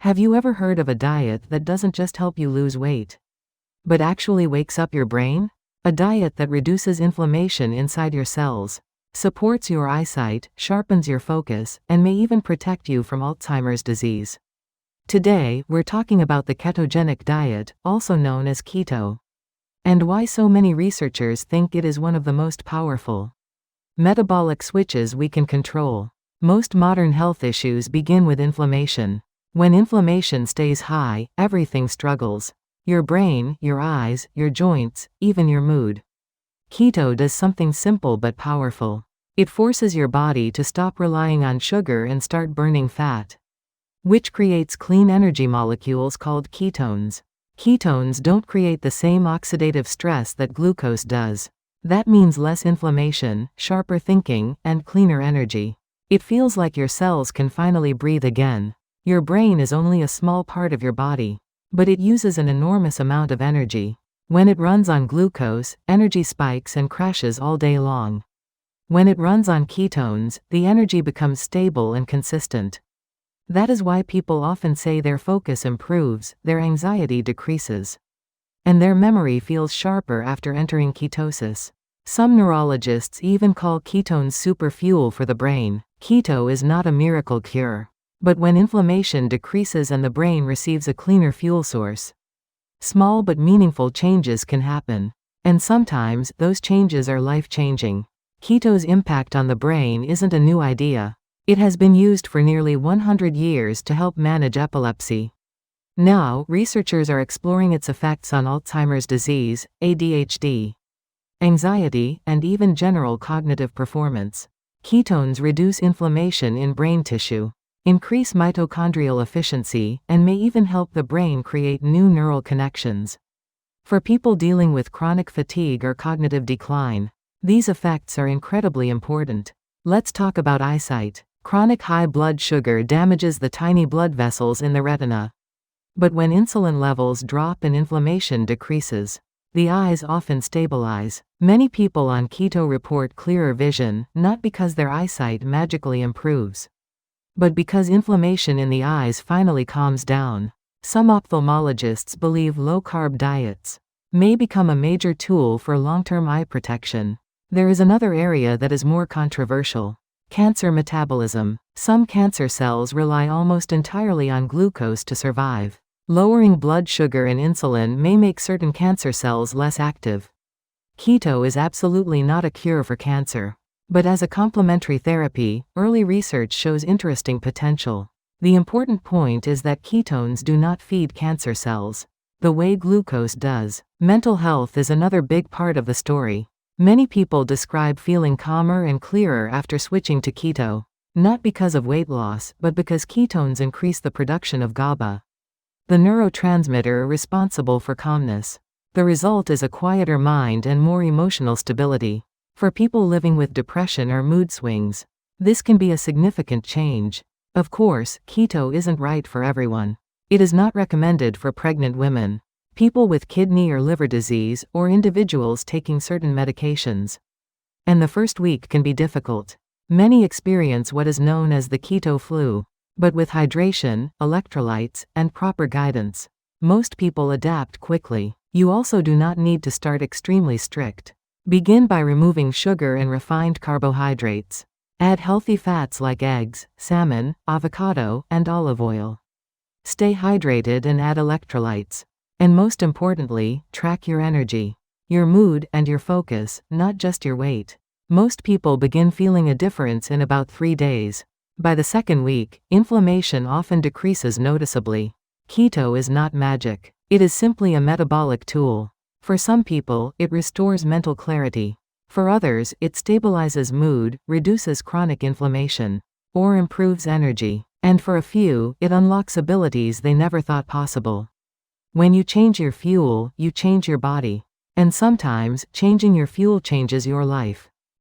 Have you ever heard of a diet that doesn't just help you lose weight, but actually wakes up your brain? A diet that reduces inflammation inside your cells, supports your eyesight, sharpens your focus, and may even protect you from Alzheimer's disease. Today, we're talking about the ketogenic diet, also known as keto, and why so many researchers think it is one of the most powerful metabolic switches we can control. Most modern health issues begin with inflammation. When inflammation stays high, everything struggles. Your brain, your eyes, your joints, even your mood. Keto does something simple but powerful. It forces your body to stop relying on sugar and start burning fat, which creates clean energy molecules called ketones. Ketones don't create the same oxidative stress that glucose does. That means less inflammation, sharper thinking, and cleaner energy. It feels like your cells can finally breathe again. Your brain is only a small part of your body, but it uses an enormous amount of energy. When it runs on glucose, energy spikes and crashes all day long. When it runs on ketones, the energy becomes stable and consistent. That is why people often say their focus improves, their anxiety decreases, and their memory feels sharper after entering ketosis. Some neurologists even call ketones super fuel for the brain. Keto is not a miracle cure, but when inflammation decreases and the brain receives a cleaner fuel source, small but meaningful changes can happen. And sometimes, those changes are life-changing. Keto's impact on the brain isn't a new idea. It has been used for nearly 100 years to help manage epilepsy. Now, researchers are exploring its effects on Alzheimer's disease, ADHD, anxiety, and even general cognitive performance. Ketones reduce inflammation in brain tissue, increase mitochondrial efficiency, and may even help the brain create new neural connections. For people dealing with chronic fatigue or cognitive decline, these effects are incredibly important. Let's talk about eyesight. Chronic high blood sugar damages the tiny blood vessels in the retina. But when insulin levels drop and inflammation decreases, the eyes often stabilize. Many people on keto report clearer vision, not because their eyesight magically improves, but because inflammation in the eyes finally calms down. Some ophthalmologists believe low-carb diets may become a major tool for long-term eye protection. There is another area that is more controversial: cancer metabolism. Some cancer cells rely almost entirely on glucose to survive. Lowering blood sugar and insulin may make certain cancer cells less active. Keto is absolutely not a cure for cancer, but as a complementary therapy, early research shows interesting potential. The important point is that ketones do not feed cancer cells the way glucose does. Mental health is another big part of the story. Many people describe feeling calmer and clearer after switching to keto, not because of weight loss, but because ketones increase the production of GABA, the neurotransmitter responsible for calmness. The result is a quieter mind and more emotional stability. For people living with depression or mood swings, this can be a significant change. Of course, keto isn't right for everyone. It is not recommended for pregnant women, people with kidney or liver disease, or individuals taking certain medications. And the first week can be difficult. Many experience what is known as the keto flu. But with hydration, electrolytes, and proper guidance, most people adapt quickly. You also do not need to start extremely strict. Begin by removing sugar and refined carbohydrates. Add healthy fats like eggs, salmon, avocado, and olive oil. Stay hydrated and add electrolytes. And most importantly, track your energy, your mood, and your focus, not just your weight. Most people begin feeling a difference in about 3 days. By the second week, inflammation often decreases noticeably. Keto is not magic. It is simply a metabolic tool. For some people, it restores mental clarity. For others, it stabilizes mood, reduces chronic inflammation, or improves energy. And for a few, it unlocks abilities they never thought possible. When you change your fuel, you change your body. And sometimes, changing your fuel changes your life.